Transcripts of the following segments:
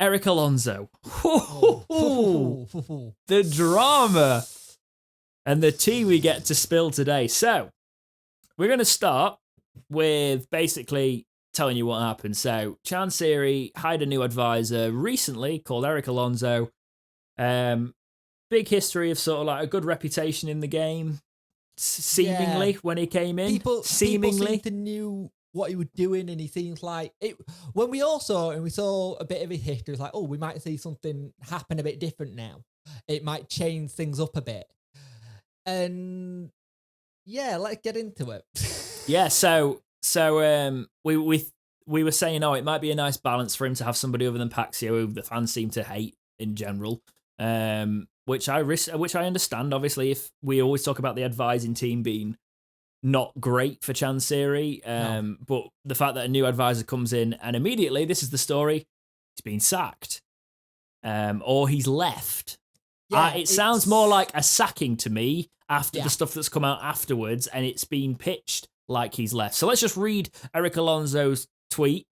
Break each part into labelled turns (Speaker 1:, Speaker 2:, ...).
Speaker 1: Eric Alonso.
Speaker 2: Oh.
Speaker 1: The drama and the tea we get to spill today. So, we're going to start with basically telling you what happened. So, CHANSIRI hired a new advisor recently called Eric Alonso. Big history of sort of like a good reputation in the game, seemingly, when he came in.
Speaker 2: People
Speaker 1: seemingly.
Speaker 2: seemed to knew what he was doing, and he seems like it. When we all saw it, and we saw a bit of his history, it's like, oh, we might see something happen a bit different now. It might change things up a bit. And yeah, let's get into it.
Speaker 1: Yeah, so we were saying, it might be a nice balance for him to have somebody other than Paxio, who the fans seem to hate in general. Which I understand. Obviously, if we always talk about the advising team being not great for CHANSIRI,
Speaker 2: No.
Speaker 1: but the fact that a new advisor comes in and immediately, this is the story, he's been sacked, or he's left.
Speaker 2: Yeah,
Speaker 1: It sounds more like a sacking to me after the stuff that's come out afterwards, and it's been pitched like he's left. So let's just read Eric Alonso's tweet.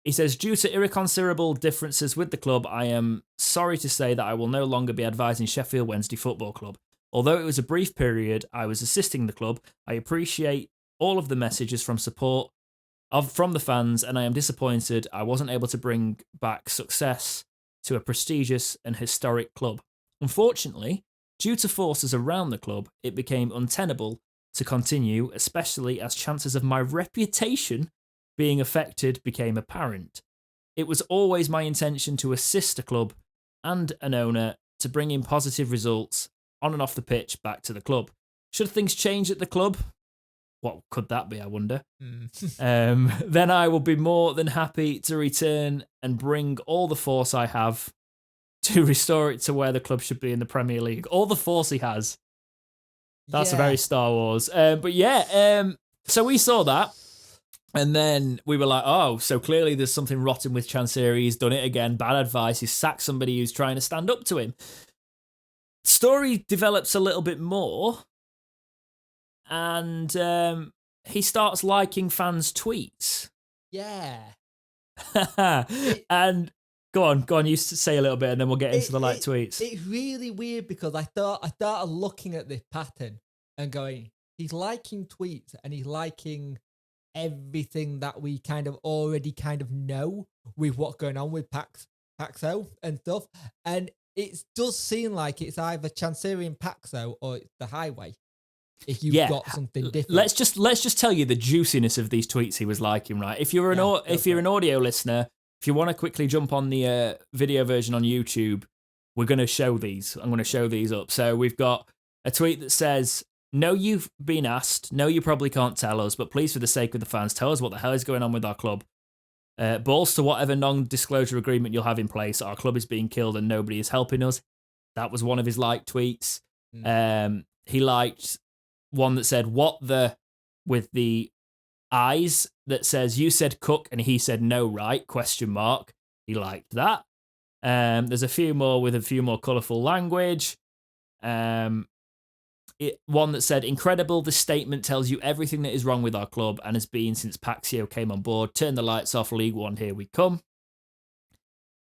Speaker 1: He says, due to irreconcilable differences with the club, I am sorry to say that I will no longer be advising Sheffield Wednesday Football Club. Although it was a brief period, I was assisting the club. I appreciate all of the messages from support from the fans, and I am disappointed I wasn't able to bring back success to a prestigious and historic club. Unfortunately, due to forces around the club, it became untenable to continue, especially as chances of my reputation being affected became apparent. It was always my intention to assist the club and an owner to bring in positive results on and off the pitch back to the club. Should things change at the club? What could that be, I wonder? Then I will be more than happy to return and bring all the force I have to restore it to where the club should be in the Premier League. All the force he has. That's very Star Wars. So we saw that. And then we were like, oh, so clearly there's something rotten with CHANSIRI. He's done it again. Bad advice. He's sacked somebody who's trying to stand up to him. Story develops a little bit more. And he starts liking fans' tweets.
Speaker 2: Yeah.
Speaker 1: And go on, you say a little bit and then we'll get into the tweets.
Speaker 2: It's really weird because I started looking at this pattern and going, he's liking tweets and he's liking everything that we kind of already kind of know with what's going on with Paxo and stuff. And it does seem like it's either CHANSIRI and Paxo or it's the highway. If you've got something different.
Speaker 1: Let's just tell you the juiciness of these tweets he was liking, right? If you're an audio listener, if you want to quickly jump on the video version on YouTube, we're going to show these. I'm going to show these up. So we've got a tweet that says, no, you've been asked. No, you probably can't tell us, but please, for the sake of the fans, tell us what the hell is going on with our club. Balls to whatever non-disclosure agreement you'll have in place. Our club is being killed and nobody is helping us. That was one of his liked tweets. He liked one that said, what the, with the eyes that says, you said cook and he said no, right? Question mark. He liked that. There's a few more with a few more colourful language. One that said, incredible, this statement tells you everything that is wrong with our club and has been since Paxio came on board. Turn the lights off, League One, here we come.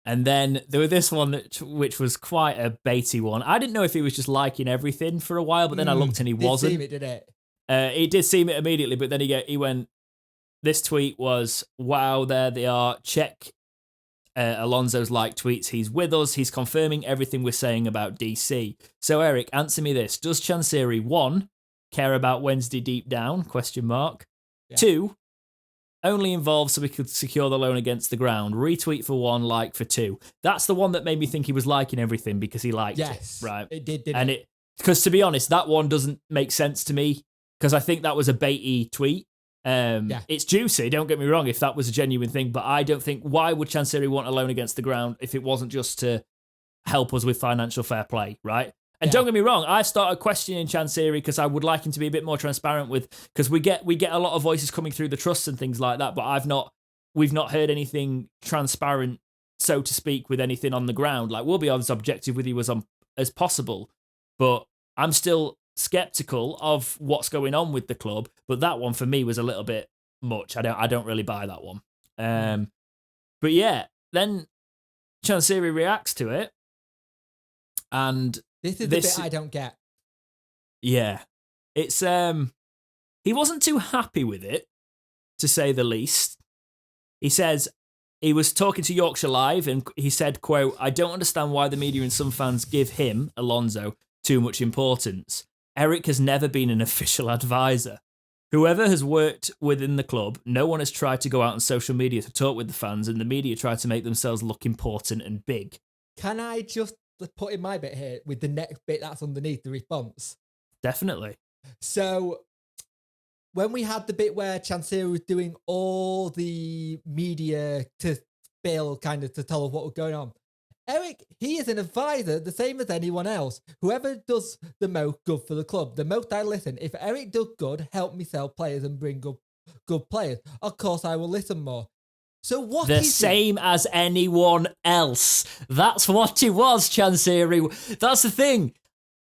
Speaker 1: And then there was this one which was quite a baity one. I didn't know if he was just liking everything for a while, but then I looked and he wasn't.
Speaker 2: Seem it, did it?
Speaker 1: He did seem it immediately, but then he went, this tweet was, wow, there they are. Check Alonso's liked tweets. He's with us. He's confirming everything we're saying about DC. So, Eric, answer me this. Does CHANSIRI, 1, care about Wednesday deep down? Question mark. Yeah. 2, only involved so we could secure the loan against the ground. Retweet for 1, like for 2. That's the one that made me think he was liking everything because he liked it. Right.
Speaker 2: It did, didn't
Speaker 1: and it? Because to be honest, that one doesn't make sense to me because I think that was a baity tweet. It's juicy, don't get me wrong, if that was a genuine thing, but I don't think, why would CHANSIRI want a loan against the ground if it wasn't just to help us with financial fair play, right? And don't get me wrong, I started questioning CHANSIRI because I would like him to be a bit more transparent with, because we get a lot of voices coming through the trusts and things like that, but we've not heard anything transparent, so to speak, with anything on the ground. Like, we'll be as objective with you as possible, but I'm still skeptical of what's going on with the club. But that one for me was a little bit much. I don't really buy that one. But yeah, then Chansiri reacts to it, and
Speaker 2: this is the bit I don't get.
Speaker 1: Yeah, it's he wasn't too happy with it, to say the least. He says he was talking to Yorkshire Live, and he said, quote, "I don't understand why the media and some fans give him, Alonso, too much importance. Eric has never been an official advisor. Whoever has worked within the club, no one has tried to go out on social media to talk with the fans, and the media try to make themselves look important and big."
Speaker 2: Can I just put in my bit here with the next bit that's underneath the response?
Speaker 1: Definitely.
Speaker 2: So when we had the bit where Chansiri was doing all the media to spill, kind of to tell us what was going on, Eric, he is an advisor, the same as anyone else. Whoever does the most good for the club, the most I listen. If Eric does good, help me sell players and bring good players, of course I will listen more. So what
Speaker 1: the
Speaker 2: is
Speaker 1: same as anyone else. That's what it was, Chansiri. That's the thing.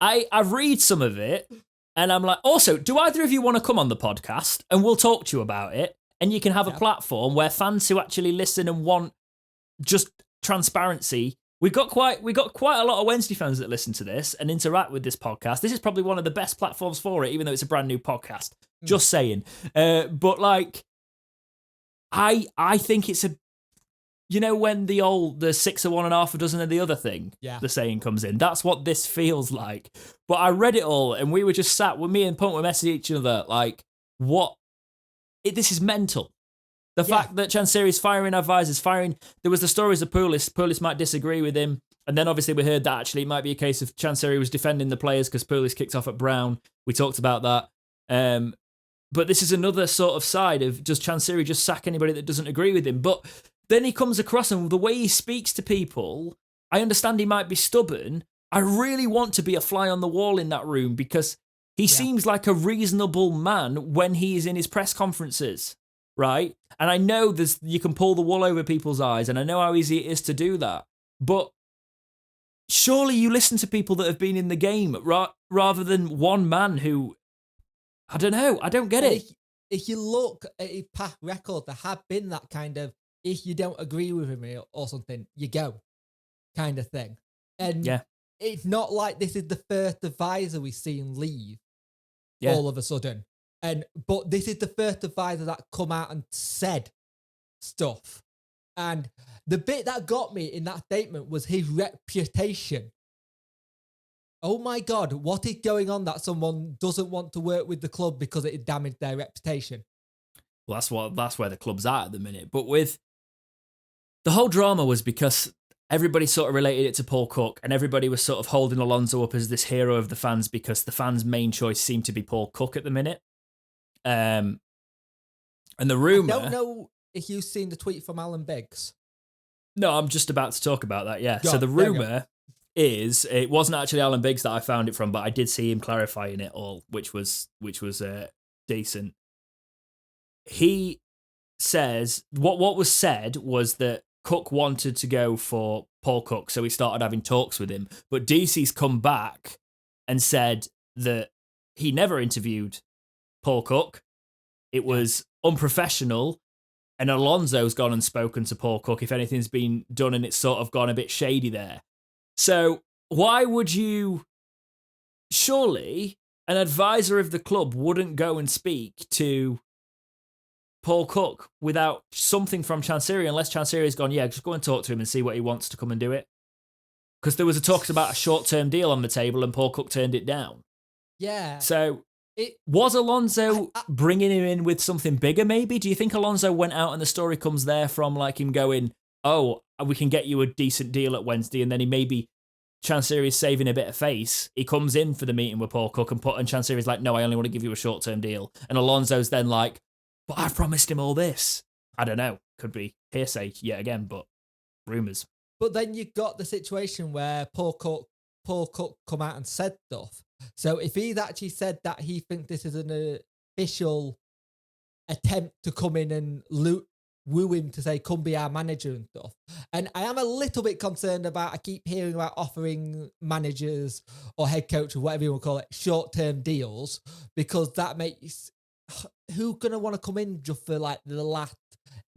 Speaker 1: I read some of it, and I'm like, also, do either of you want to come on the podcast and we'll talk to you about it? And you can have a platform where fans who actually listen and want just transparency. We got quite a lot of Wednesday fans that listen to this and interact with this podcast. This is probably one of the best platforms for it, even though it's a brand new podcast. Just saying. But like, I think it's a, you know, when the 6 of one and half a dozen of the other thing, the saying comes in. That's what this feels like. But I read it all, and we were just sat with me and Punt were messaging each other like, what? This is mental. The fact that Chansiri's firing advisors, there was the stories of Pulis might disagree with him, and then obviously we heard that actually it might be a case of Chansiri was defending the players because Pulis kicked off at Brown. We talked about that. But this is another sort of side of just Chansiri just sack anybody that doesn't agree with him. But then he comes across, and the way he speaks to people, I understand he might be stubborn. I really want to be a fly on the wall in that room because he seems like a reasonable man when he is in his press conferences, right? And I know you can pull the wool over people's eyes, and I know how easy it is to do that. But surely you listen to people that have been in the game rather than one man who, I don't know, I don't get it.
Speaker 2: If you look at his past record, there have been that kind of, if you don't agree with him or something, you go kind of thing. And it's not like this is the first advisor we've seen leave all of a sudden. But this is the first advisor that come out and said stuff. And the bit that got me in that statement was his reputation. Oh my God, what is going on that someone doesn't want to work with the club because it damaged their reputation?
Speaker 1: Well, that's where the club's at the minute. But with the whole drama was because everybody sort of related it to Paul Cook, and everybody was sort of holding Alonso up as this hero of the fans because the fans' main choice seemed to be Paul Cook at the minute. And the rumour...
Speaker 2: I don't know if you've seen the tweet from Alan Biggs.
Speaker 1: No, I'm just about to talk about that, yeah. So the rumour is, it wasn't actually Alan Biggs that I found it from, but I did see him clarifying it all, which was decent. He says, what was said was that Cook wanted to go for Paul Cook, so he started having talks with him. But DC's come back and said that he never interviewed Paul Cook. It was unprofessional, and Alonso's gone and spoken to Paul Cook if anything's been done, and it's sort of gone a bit shady there. So why would you... Surely an advisor of the club wouldn't go and speak to Paul Cook without something from Chansiri, unless Chansiri's gone, just go and talk to him and see what he wants to come and do it. Because there was a talk about a short-term deal on the table and Paul Cook turned it down.
Speaker 2: Yeah.
Speaker 1: So was Alonso bringing him in with something bigger maybe? Do you think Alonso went out and the story comes there from like him going, oh, we can get you a decent deal at Wednesday, and then he maybe Chansiri's saving a bit of face. He comes in for the meeting with Paul Cook and Chansiri's like, no, I only want to give you a short-term deal. And Alonso's then like, but I've promised him all this. I don't know. Could be hearsay yet again, but rumours.
Speaker 2: But then you got the situation where Paul Cook come out and said stuff. So if he's actually said that he thinks this is an official attempt to come in and woo him to say, come be our manager and stuff. And I am a little bit concerned about, I keep hearing about offering managers or head coach or whatever you want to call it, short-term deals, because that makes... Who's going to want to come in just for like the last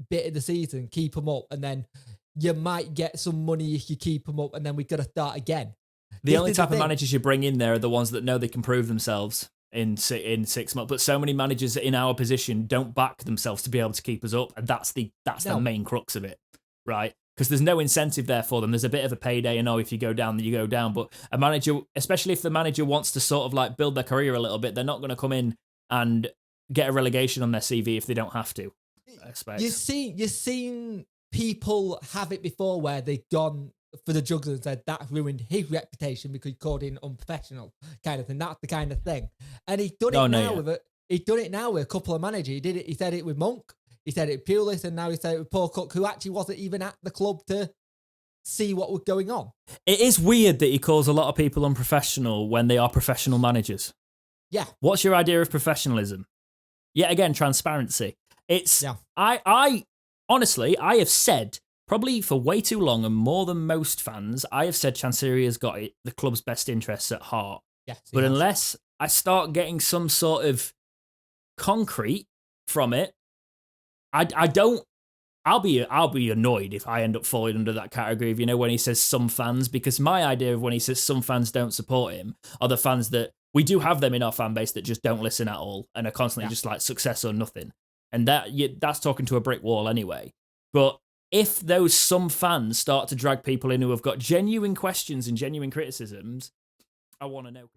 Speaker 2: bit of the season, keep them up, and then you might get some money if you keep them up, and then we've got to start again.
Speaker 1: The only type of managers you bring in there are the ones that know they can prove themselves in 6 months. But so many managers in our position don't back themselves to be able to keep us up, and that's the main crux of it, right? Because there's no incentive there for them. There's a bit of a payday, and if you go down, then you go down. But a manager, especially if the manager wants to sort of like build their career a little bit, they're not going to come in and get a relegation on their CV if they don't have to. I expect.
Speaker 2: You've seen people have it before where they've gone for the juggler and said that ruined his reputation because he called in unprofessional kind of thing. That's the kind of thing. And he's done it He's done it now with a couple of managers. He did it. He said it with Monk. He said it with Pulis, and now he said it with Paul Cook, who actually wasn't even at the club to see what was going on.
Speaker 1: It is weird that he calls a lot of people unprofessional when they are professional managers.
Speaker 2: Yeah.
Speaker 1: What's your idea of professionalism? Yet again, transparency. I honestly, I have said, probably for way too long and more than most fans, I have said CHANSIRI has got the club's best interests at heart.
Speaker 2: Yes,
Speaker 1: but unless I start getting some sort of concrete from it, I'll be annoyed if I end up falling under that category of, when he says some fans, because my idea of when he says some fans don't support him are the fans that we do have them in our fan base that just don't listen at all and are constantly just like success or nothing. And that's talking to a brick wall anyway. But if those some fans start to drag people in who have got genuine questions and genuine criticisms, I want to know.